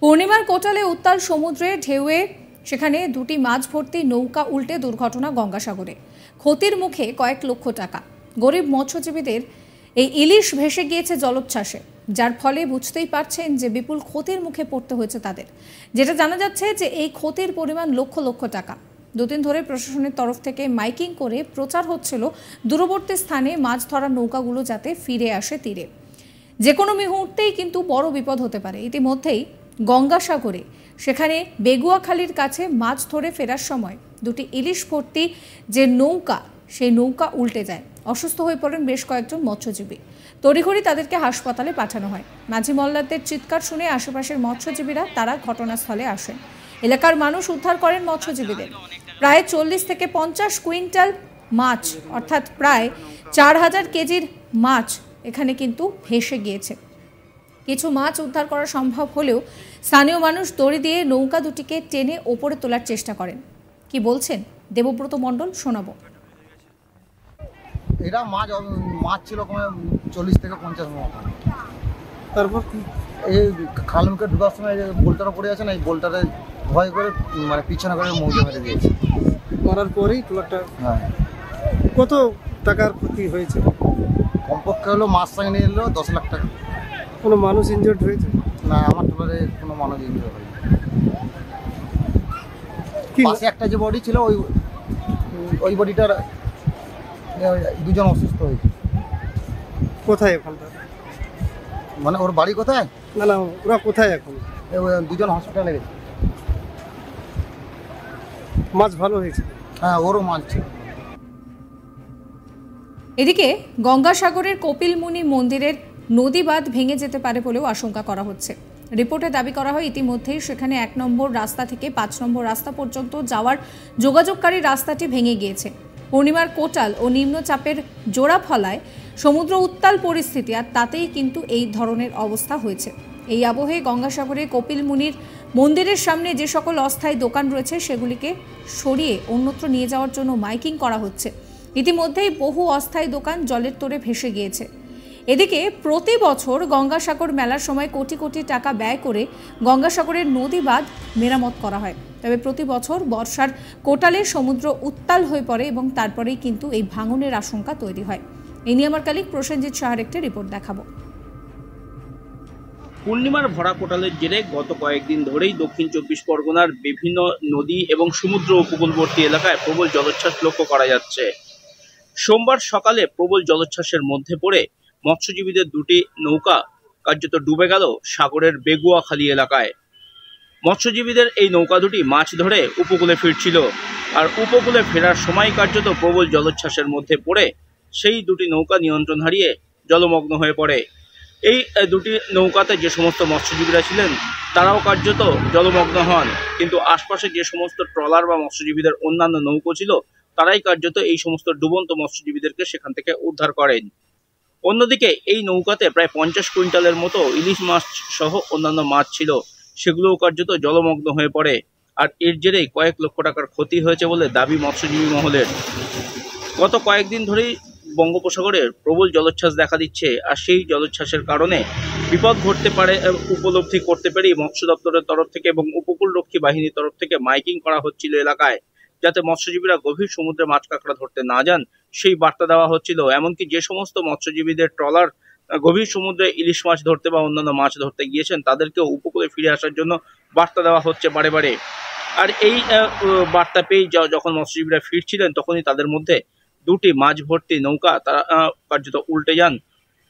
পূর্ণিমার কোটালে উত্তাল সমুদ্রে ঢেউয়ে সেখানে দুটি মাছ ভর্তি নৌকা উল্টে দুর্ঘটনা গঙ্গাসাগরে। ক্ষতির মুখে কয়েক লক্ষ টাকা। গরিব মৎস্যজীবীদের এই ইলিশ ভেসে গিয়েছে জলোচ্ছ্বাসে, যার ফলে বুঝতেই পারছেন যে বিপুল ক্ষতির মুখে পড়তে হয়েছে তাদের। যেটা জানা যাচ্ছে যে এই ক্ষতির পরিমাণ লক্ষ লক্ষ টাকা। দুদিন ধরে প্রশাসনের তরফ থেকে মাইকিং করে প্রচার হচ্ছিল দূরবর্তী স্থানে মাছ ধরার নৌকাগুলো যাতে ফিরে আসে তীরে। যে কোনো মুহূর্তেই কিন্তু বড় বিপদ হতে পারে। ইতিমধ্যেই গঙ্গাসাগরে সেখানে বেগুয়াখালীর কাছে মাছ ধরে ফেরার সময় দুটি ইলিশ ভর্তি যে নৌকা, সেই নৌকা উল্টে যায়। অসুস্থ হয়ে পড়েন বেশ কয়েকজন মৎস্যজীবী। তড়িঘড়ি তাদেরকে হাসপাতালে পাঠানো হয়। মাঝি মল্লাদের চিৎকার শুনে আশেপাশের মৎস্যজীবীরা তারা ঘটনাস্থলে আসেন। এলাকার মানুষ উদ্ধার করেন মৎস্যজীবীদের। প্রায় 40 থেকে 50 কুইন্টাল মাছ, অর্থাৎ প্রায় 4000 কেজির মাছ এখানে কিন্তু ভেসে গিয়েছে। কিছু মাছ উদ্ধার করা সম্ভব হলেও স্থানীয় মানুষ দড়ি দিয়ে নৌকা দুটিকে টেনে ওপরে তোলার চেষ্টা করেন। কি বলছেন দেবব্রত মণ্ডল, শোনাবো। এটা মাছ ছিল কমে 40 থেকে 50 মতো। তারপর এই খালমুখে ঢোকার সময় যে বোল্টাটা পড়ে আছে না, এই বোল্টারে ভয় করে মানে পিছনে করে মৌজা মেরে দিয়েছে। মারার পরেই ট্রলারটা। হ্যাঁ। কত টাকার ক্ষতি হয়েছে? কমপক্ষে হলো মাছ সঙ্গে নিয়ে এলো 10 লাখ টাকা। কোনো মানুষ ইনজুর্ড হয়েছে? না, আমার ট্রলারে কোনো মানুষ ইনজুর্ড হয়নি। পাশে একটা যে বডি ছিল ওই বডিটার দুজন অসুস্থ হয়েছে। কোথায় ওখানটা? মানে ওর বাড়ি কোথায়? না, ওরা কোথায় এখন? দুজন হসপিটালে গেছে। মাছ ভালো হয়েছে? হ্যাঁ, ওরও মাছ ছিল। এদিকে গঙ্গাসাগরের কপিলমুনি মন্দিরের নদী বাঁধ ভেঙে যেতে পারে বলেও আশঙ্কা করা হচ্ছে। রিপোর্টে দাবি করা হয় ইতিমধ্যেই সেখানে 1 নম্বর রাস্তা থেকে 5 নম্বর রাস্তা পর্যন্ত যাওয়ার যোগাযোগকারী রাস্তাটি ভেঙে গিয়েছে। পূর্ণিমার কোটাল ও নিম্নচাপের জোড়া ফলায় সমুদ্র উত্তাল পরিস্থিতি, আর তাতেই কিন্তু এই ধরনের অবস্থা হয়েছে। এই আবহে গঙ্গাসাগরে কপিলমুনির মন্দিরের সামনে যে সকল অস্থায়ী দোকান রয়েছে সেগুলিকে সরিয়ে অন্যত্র নিয়ে যাওয়ার জন্য মাইকিং করা হচ্ছে। ইতিমধ্যেই বহু অস্থায়ী দোকান জলের তোড়ে ভেসে গিয়েছে। এদিকে প্রতি বছর গঙ্গাসাগর মেলার সময় কোটি কোটি টাকা ব্যয় করে গঙ্গাসাগরের নদী বাঁধ মেরামত করা হয়। তবে প্রতি বছর বর্ষার কোটালে সমুদ্র উত্তাল হয়ে পড়ে এবং তারপরেই কিন্তু এই ভাঙনের আশঙ্কা তৈরি হয়। এই নিয়ে আমার কালিক প্রসেনজিৎ সাহার একটি রিপোর্ট দেখাবো। পূর্ণিমার ভরা কোটালের জেরে গত কয়েকদিন ধরেই দক্ষিণ 24 পরগনার বিভিন্ন নদী এবং সমুদ্র উপকূলবর্তী এলাকায় প্রবল জলোচ্ছ্বাস লক্ষ্য করা যাচ্ছে। সোমবার সকালে প্রবল জলোচ্ছ্বাসের মধ্যে পড়ে মৎস্যজীবীদের দুটি নৌকা কার্যত ডুবে গেল সাগরের বেগুয়াখালী এলাকায়। মৎস্যজীবীদের এই নৌকা দুটি মাছ ধরে উপকূলে ফিরছিল, আর উপকূলে ফেরার সময় কার্যত প্রবল জলোচ্ছ্বাসের মধ্যে পড়ে সেই দুটি নৌকা নিয়ন্ত্রণ হারিয়ে জলমগ্ন হয়ে পড়ে। এই দুটি নৌকাতে যে সমস্ত মৎস্যজীবীরা ছিলেন তারাও কার্যত জলমগ্ন হন, কিন্তু আশপাশে যে সমস্ত ট্রলার বা মৎস্যজীবীদের অন্যান্য নৌকো ছিল তারাই কার্যত এই সমস্ত ডুবন্ত মৎস্যজীবীদেরকে সেখান থেকে উদ্ধার করেন। অন্যদিকে এই নৌকাতে প্রায় 50 কুইন্টালের মতো ইলিশ মাছ সহ অন্যান্য মাছ ছিল, সেগুলোও কার্যত জলমগ্ন হয়ে পড়ে। আর এর জেরেই কয়েক লক্ষ টাকার ক্ষতি হয়েছে বলে দাবি মৎস্যজীবী মহলের। গত কয়েকদিন ধরেই বঙ্গোপসাগরে প্রবল জলোচ্ছ্বাস দেখা দিচ্ছে, আর সেই জলোচ্ছ্বাসের কারণে বিপদ ঘটতে পারে উপলব্ধি করতে পেরেই মৎস্য দপ্তরের তরফ থেকে এবং উপকূলরক্ষী বাহিনীর তরফ থেকে মাইকিং করা হচ্ছিল এলাকায়, যাতে মৎস্যজীবীরা গভীর সমুদ্রে মাছ কাঁকড়া ধরতে না যান সেই বার্তা দেওয়া হচ্ছিল। এমনকি যে সমস্ত মৎস্যজীবীদের ট্রলার গভীর সমুদ্রে ইলিশ মাছ ধরতে বা অন্যান্য মাছ ধরতে গিয়েছেন তাদেরকেও উপকূলে ফিরে আসার জন্য বার্তা দেওয়া হচ্ছে বারে বারে। আর এই বার্তা পেয়ে যখন মৎস্যজীবীরা ফিরছিলেন তখনই তাদের মধ্যে দুটি মাছ ভর্তি নৌকা তারা কার্যত উল্টে যান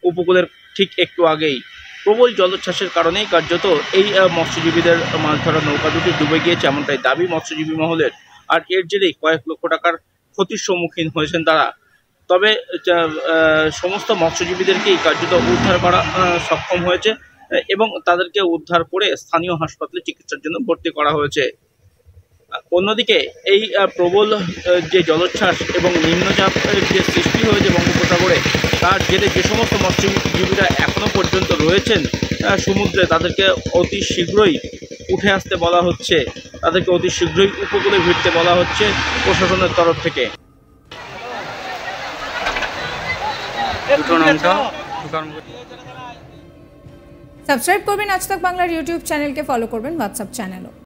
উপকূলের ঠিক একটু আগেই। প্রবল জলোচ্ছ্বাসের কারণেই কার্যত এই মৎস্যজীবীদের মাছ ধরার নৌকা দুটি ডুবে গিয়েছে, এমনটাই দাবি মৎস্যজীবী মহলের। আর এর জেরেই কয়েক লক্ষ টাকার ক্ষতির সম্মুখীন হয়েছেন তারা। তবে সমস্ত মৎস্যজীবীদেরকেই কার্যত উদ্ধার করা সক্ষম হয়েছে এবং তাদেরকে উদ্ধার করে স্থানীয় হাসপাতালে চিকিৎসার জন্য ভর্তি করা হয়েছে। অন্যদিকে এই প্রবল যে জলোচ্ছ্বাস এবং নিম্নচাপের যে সৃষ্টি হয়েছে বঙ্গোপসাগরে, তার জেরে যে সমস্ত মৎস্যজীবীরা এখনো পর্যন্ত রয়েছেন সমুদ্রে তাদেরকে অতি শীঘ্রই উঠে আসতে বলা হচ্ছে, তাদেরকে অতি শীঘ্রই উপকূলে ফিরতে বলা হচ্ছে প্রশাসনের তরফ থেকে। সাবস্ক্রাইব করবেন আজ তাক বাংলার ইউটিউব চ্যানেলকে, ফলো করবেন হোয়াটসঅ্যাপ চ্যানেলও।